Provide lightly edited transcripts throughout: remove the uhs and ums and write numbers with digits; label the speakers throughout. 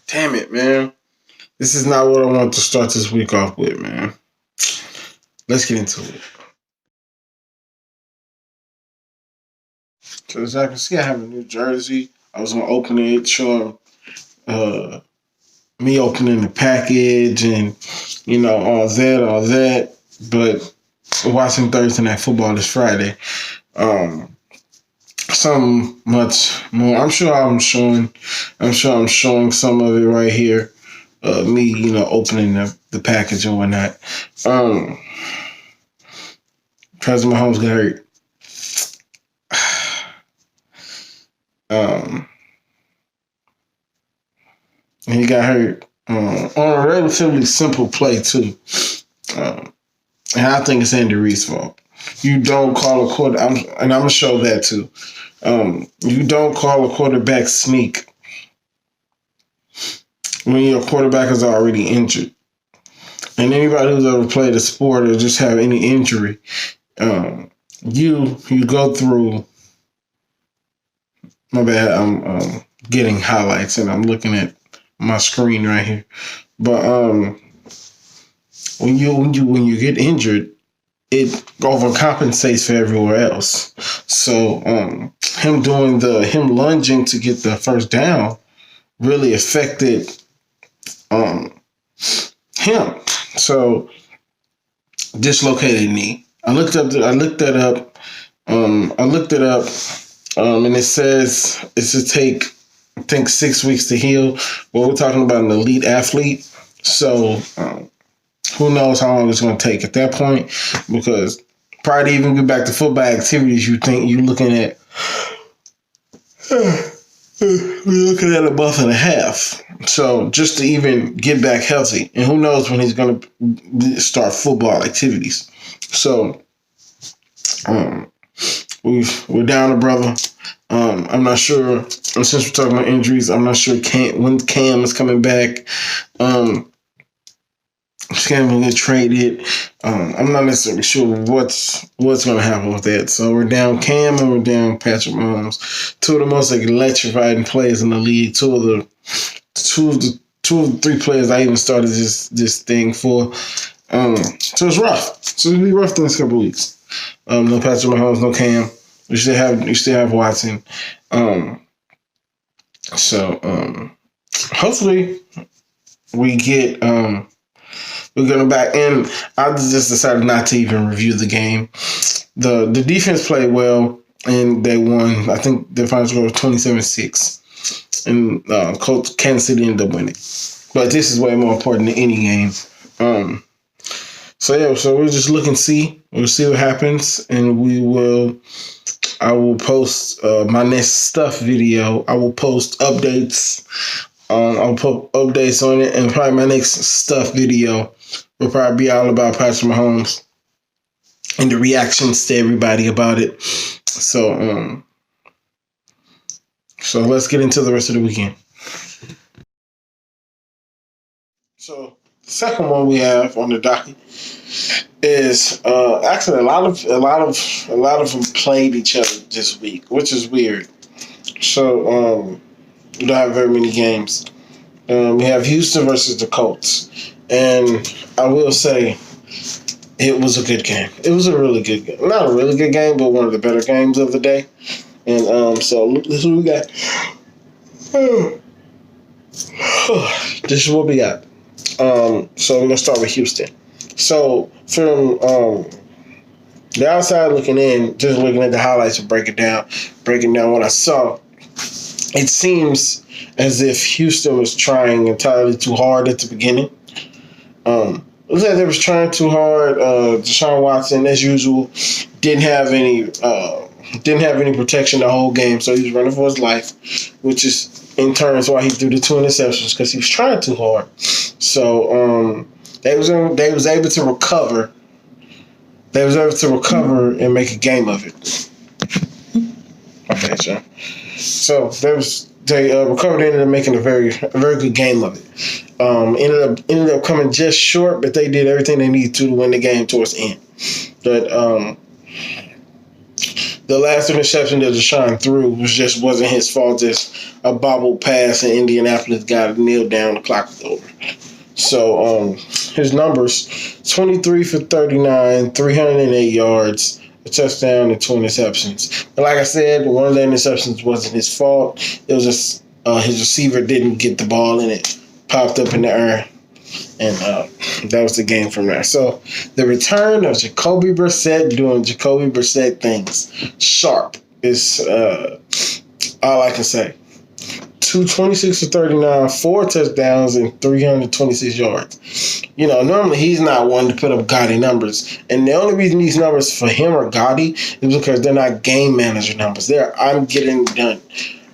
Speaker 1: Damn it, man. This is not what I want to start this week off with, man. Let's get into it. So as I can see, I have a new jersey. I was gonna open it, show uh, me opening the package and all that. But watching Thursday Night Football this Friday, um, some much more. I'm sure I'm showing some of it right here. Me, opening the package and whatnot. President Mahomes got hurt. And he got hurt on a relatively simple play too. And I think it's Andy Reid's fault. You don't call a quarter, and I'm gonna show that too. You don't call a quarterback sneak when your quarterback is already injured. And anybody who's ever played a sport or just have any injury, you go through. My bad. I'm getting highlights and I'm looking at my screen right here. But when you get injured, it overcompensates for everywhere else. So him lunging to get the first down really affected him. So dislocated knee. I looked that up. And it says it should take, I think, 6 weeks to heal. But we're talking about an elite athlete, so who knows how long it's going to take at that point? Because prior to even get back to football activities, you think you're looking at a month and a half. So just to even get back healthy, and who knows when he's going to start football activities. So we're down a brother. I'm not sure. And since we're talking about injuries, I'm not sure when Cam is coming back. Cam will get traded. I'm not necessarily sure what's going to happen with that. So we're down Cam and we're down Patrick Mahomes, two of the most electrifying players in the league. Two of the three players I even started this thing for. So it's rough. So it'll be rough the next couple of weeks. No Patrick Mahomes, no Cam. You still have Watson. Hopefully we get we're going back, and I just decided not to even review the game. The defense played well, and they won. I think the final score was 27-6, and Kansas City ended up winning. But this is way more important than any game. So we'll just look and see. We'll see what happens, and I will post my next stuff video. I will post updates. I'll put updates on it, and probably my next stuff video will probably be all about Patrick Mahomes and the reactions to everybody about it. So let's get into the rest of the weekend. So the second one we have on the docket is actually a lot of them played each other this week, which is weird. So we don't have very many games. We have Houston versus the Colts, and I will say it was a good game. It was a really good game. Not a really good game, but one of the better games of the day. And so this is what we got. This is what we got. So we're gonna start with Houston. So from the outside looking in, just looking at the highlights and breaking down what I saw, it seems as if Houston was trying entirely too hard at the beginning. It looks like they was trying too hard. Deshaun Watson, as usual, didn't have any protection the whole game, so he was running for his life, which is in turn why he threw the 2 interceptions, because he was trying too hard. So they was able to recover. They was able to recover and make a game of it. Okay, John. So they recovered, ended up making a very good game of it. Ended up coming just short, but they did everything they needed to win the game towards the end. But the last interception that Deshaun threw wasn't his fault. Just a bobble pass, and Indianapolis got it nailed down. The clock was over. So his numbers: 23 for 39, 308 yards, a touchdown, and 2 interceptions. But like I said, one of the interceptions wasn't his fault. It was just his receiver didn't get the ball, and it popped up in the air. And that was the game from there. So the return of Jacoby Brissett doing Jacoby Brissett things. Sharp is all I can say. 226 for 39, 4 touchdowns, and 326 yards. Normally he's not one to put up gaudy numbers. And the only reason these numbers for him are gaudy is because they're not game manager numbers. I'm getting done.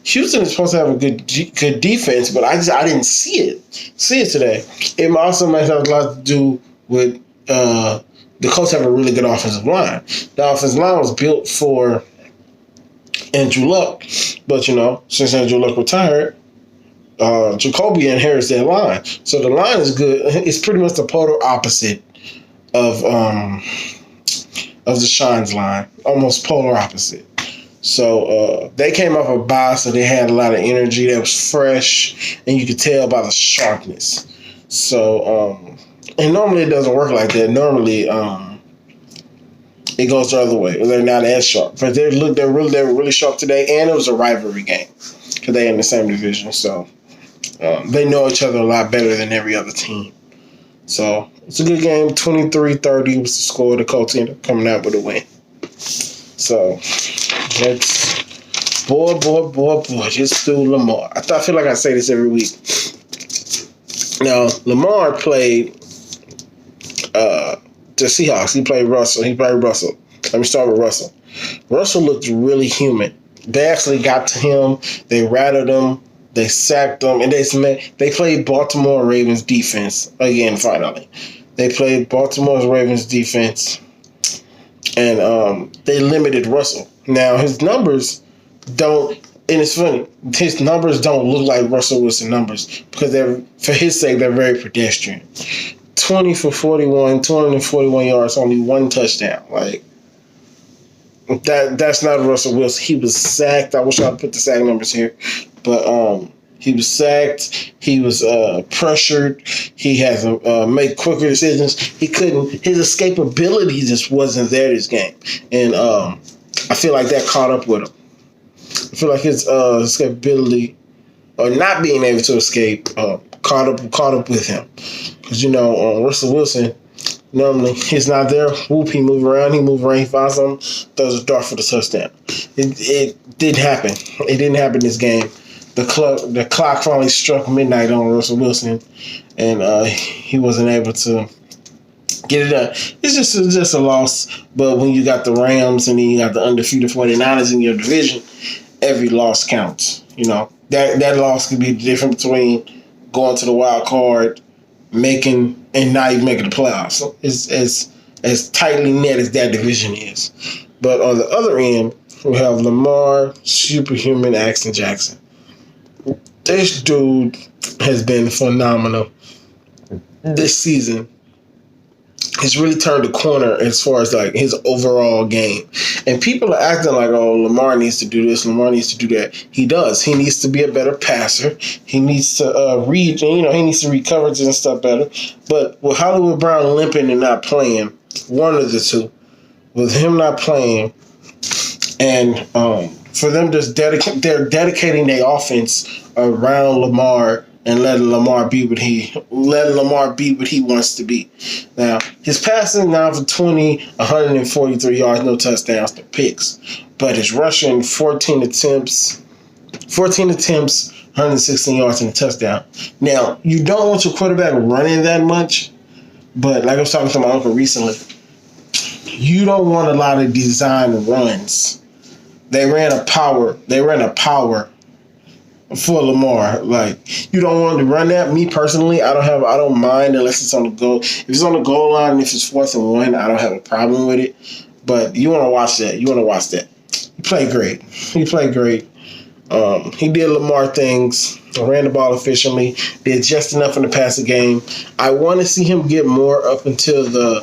Speaker 1: Houston is supposed to have a good defense, but I didn't see it today. It also might have a lot to do with the Colts have a really good offensive line. The offensive line was built for Andrew Luck, but since Andrew Luck retired, Jacoby inherits that line. So the line is good. It's pretty much the polar opposite of Deshaun's line, almost polar opposite. So they came off a bye, so they had a lot of energy that was fresh, and you could tell by the sharpness. So, and normally it doesn't work like that. Normally, it goes the other way. They're not as sharp, but they were really sharp today, and it was a rivalry game because they're in the same division. So they know each other a lot better than every other team. So it's a good game. 23-30 was the score. The Colts ended up coming out with a win. So that's boy, just through Lamar. I feel like I say this every week. Now, Lamar played the Seahawks. He played Russell. Let me start with Russell. Russell looked really human. They actually got to him. They rattled him. They sacked him. And they played Baltimore Ravens defense again, finally. They played Baltimore Ravens defense. And they limited Russell. Now, his numbers don't, and it's funny, his numbers don't look like Russell Wilson numbers because for his sake, they're very pedestrian. 20 for 41, 241 yards, only 1 touchdown. Like, that's not Russell Wilson. He was sacked. I wish I put the sack numbers here. But he was sacked. He was pressured. He has to make quicker decisions. He couldn't. His escapability just wasn't there this game. And I feel like that caught up with him. I feel like his escapability or not being able to escape caught up with him. Because, Russell Wilson, normally he's not there. Whoop, he move around, he finds something, throws a dart for the touchdown. It didn't happen. It didn't happen this game. The clock finally struck midnight on Russell Wilson, and he wasn't able to get it done. It's just a loss. But when you got the Rams and then you got the undefeated 49ers in your division, every loss counts. That loss could be the difference between going to the wild card, making and not even making the playoffs. So it's as tightly knit as that division is. But on the other end, we have Lamar, superhuman Axon Jackson. This dude has been phenomenal this season. He's really turned the corner as far as like his overall game. And people are acting like, oh, Lamar needs to do this, Lamar needs to do that. He does. He needs to be a better passer. He needs to read, he needs to read coverage and stuff better. But with Hollywood Brown limping and not playing, one of the two, with him not playing, and for them just dedicating their offense around Lamar and letting Lamar be what he wants to be. Now, his passing now for 143 yards, no touchdowns, no picks. But his rushing, 14 attempts, 116 yards and a touchdown. Now, you don't want your quarterback running that much, but like I was talking to my uncle recently, you don't want a lot of design runs. They ran a power for Lamar. Like, you don't want to run that. Me personally, I don't mind unless it's on the goal. If it's on the goal line and if it's 4th and 1, I don't have a problem with it. But you want to watch that. He played great. He did Lamar things. Ran the ball efficiently. Did just enough in the passing game. I want to see him get more up until the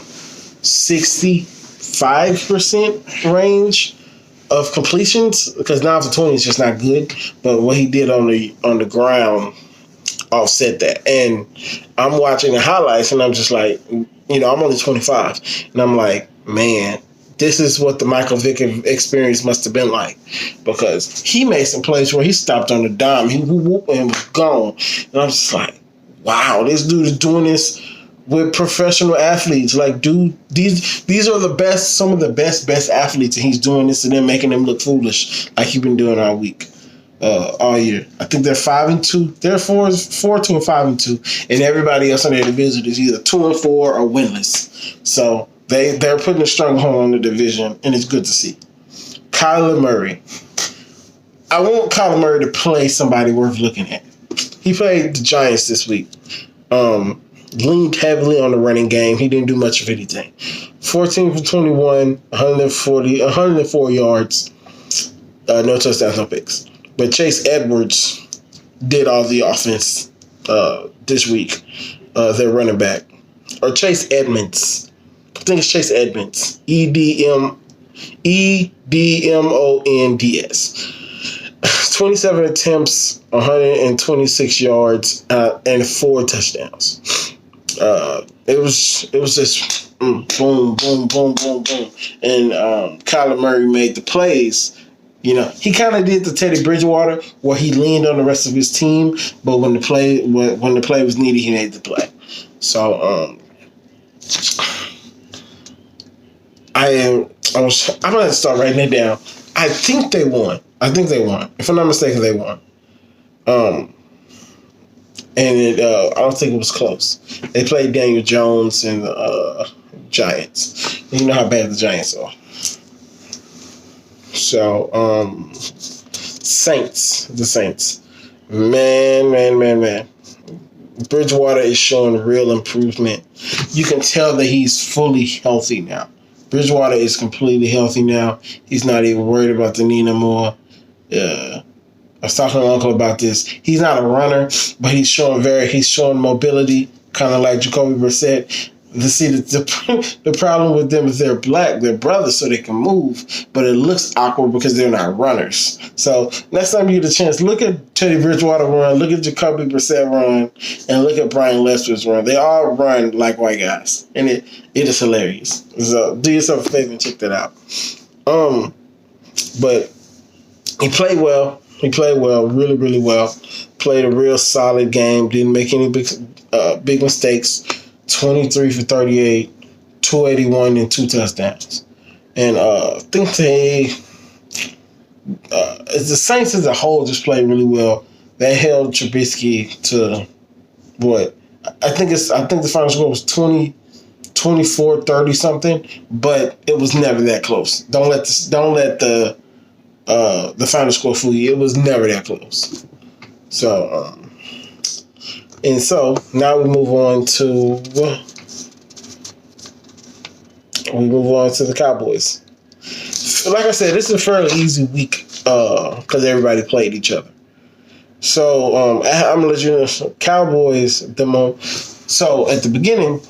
Speaker 1: 65% range. of completions because 9 for 20 is just not good. But what he did on the ground offset that. And I'm watching the highlights and I'm just like, I'm only 25, and I'm like, man, this is what the Michael Vick experience must have been like, because he made some plays where he stopped on the dime, he whooped and was gone, and I'm just like, wow, this dude is doing this with professional athletes. Like, dude, these are the best, some of the best athletes, and he's doing this and then making them look foolish like he's been doing all week. All year. I think they're 5-2. They're 4-2 and 5-2, and everybody else in their division is either 2-4 or winless. So they're putting a stronghold on the division, and it's good to see. Kyler Murray. I want Kyler Murray to play somebody worth looking at. He played the Giants this week. Leaned heavily on the running game. He didn't do much of anything. 14 for 21, 104 yards, no touchdowns, no picks. But Chase Edwards did all the offense this week. Their running back. Or Chase Edmonds. I think it's Chase Edmonds. Edmonds. 27 attempts, 126 yards, and 4 touchdowns. It was just boom, boom, boom, boom, boom. And Kyler Murray made the plays. He kind of did the Teddy Bridgewater where he leaned on the rest of his team, but when the play was needed, he made the play. So I'm gonna start writing it down. I think they won. If I'm not mistaken, they won. And I don't think it was close. They played Daniel Jones and the Giants. You know how bad the Giants are. So, the Saints. Man. Bridgewater is showing real improvement. You can tell that he's fully healthy now. Bridgewater is completely healthy now. He's not even worried about the knee no more. I was talking to my uncle about this. He's not a runner, but he's showing mobility, kind of like Jacoby Brissett. The problem with them is they're black, they're brothers, so they can move, but it looks awkward because they're not runners. So next time you get a chance, look at Teddy Bridgewater run, look at Jacoby Brissett run, and look at Brian Lester's run. They all run like white guys, and it is hilarious. So do yourself a favor and check that out. But he played well. Really, really well. Played a real solid game. Didn't make any big mistakes. 23 for 38, 281, and 2 touchdowns. And I think the Saints as a whole just played really well. They held Trubisky to what? I think the final score was 24, 30 something, but it was never that close. Don't let the final score fool you. It was never that close. So, so now we move on to the Cowboys. Like I said, this is a fairly easy week because everybody played each other. So I'm gonna let you know, Cowboys So at the beginning,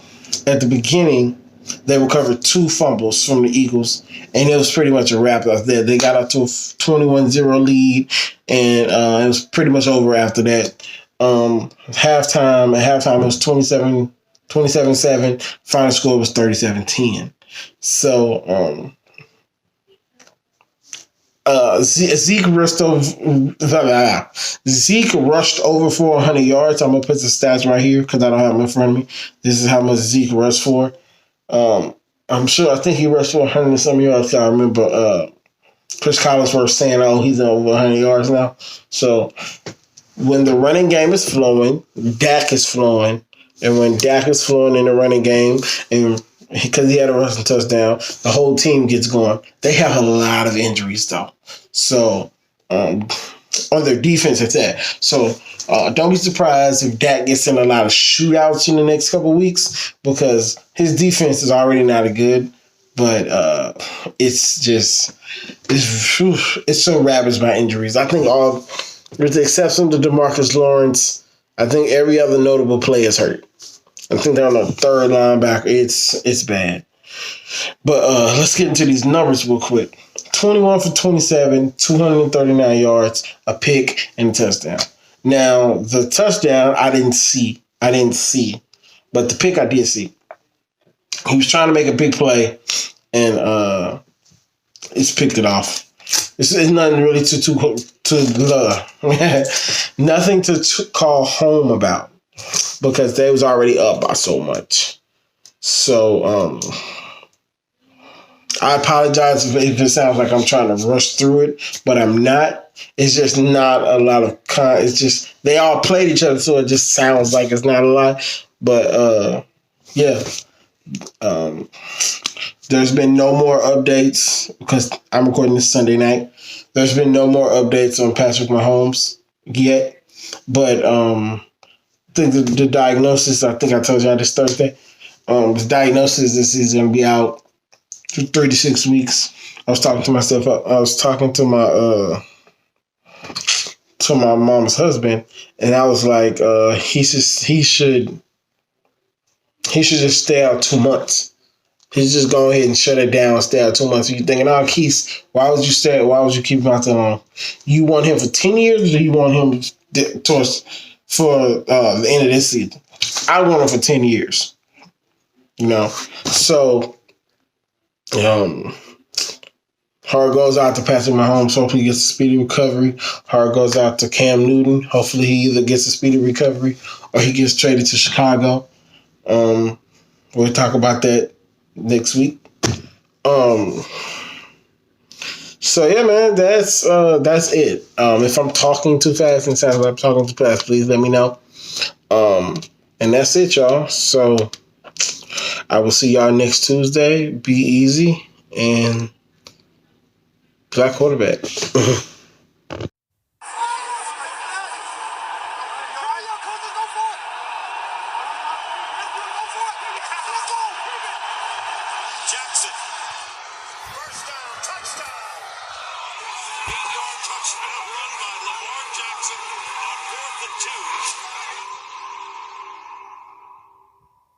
Speaker 1: they recovered 2 fumbles from the Eagles, and it was pretty much a wrap out there. They got out to a 21-0 lead, and it was pretty much over after that. Halftime it was 27-7. Final score was 37-10. So Zeke rushed over 400 yards. I'm gonna put the stats right here because I don't have them in front of me. This is how much Zeke rushed for. I think he rushed for 100 and some yards. I remember Chris Collinsworth saying, "Oh, he's over 100 yards now." So when the running game is flowing, Dak is flowing. And when Dak is flowing in the running game, and because he had a rushing touchdown, the whole team gets going. They have a lot of injuries, though. So, on their defense at that. So, don't be surprised if Dak gets in a lot of shootouts in the next couple of weeks because his defense is already not good. But it's so ravaged by injuries. I think with the exception of DeMarcus Lawrence, I think every other notable player is hurt. I think they're on the third linebacker. It's bad. But let's get into these numbers real quick. 21 for 27, 239 yards, a pick, and a touchdown. Now, the touchdown I didn't see. But the pick I did see. He was trying to make a big play, and it's picked it off. It's nothing really nothing to call home about because they was already up by so much. So I apologize if it sounds like I'm trying to rush through it, but I'm not. It's just not a lot of it's just they all played each other, so it just sounds like it's not a lot. But yeah. There's been no more updates because I'm recording this Sunday night. There's been no more updates on Patrick Mahomes yet. But I think the diagnosis, I think I told y'all this Thursday, the diagnosis is going to be out for 3 to 6 weeks. I was talking to my mom's husband, and I was like, he should just stay out 2 months. He's just go ahead and shut it down, stay out 2 months. You're thinking, oh, Keith, why would you stay? Why would you keep him out that long? You want him for 10 years, or do you want him for the end of this season? I want him for 10 years. So heart goes out to Patrick Mahomes. Hopefully he gets a speedy recovery. Heart goes out to Cam Newton. Hopefully he either gets a speedy recovery or he gets traded to Chicago. We'll talk about that next week. So yeah, man, that's it. If I'm talking too fast and sounds like I'm talking too fast, please let me know. And that's it, y'all. So I will see y'all next Tuesday. Be easy and black quarterback.
Speaker 2: Jackson, first down, touchdown. 8-yard touchdown run by Lamar Jackson on 4th and 2.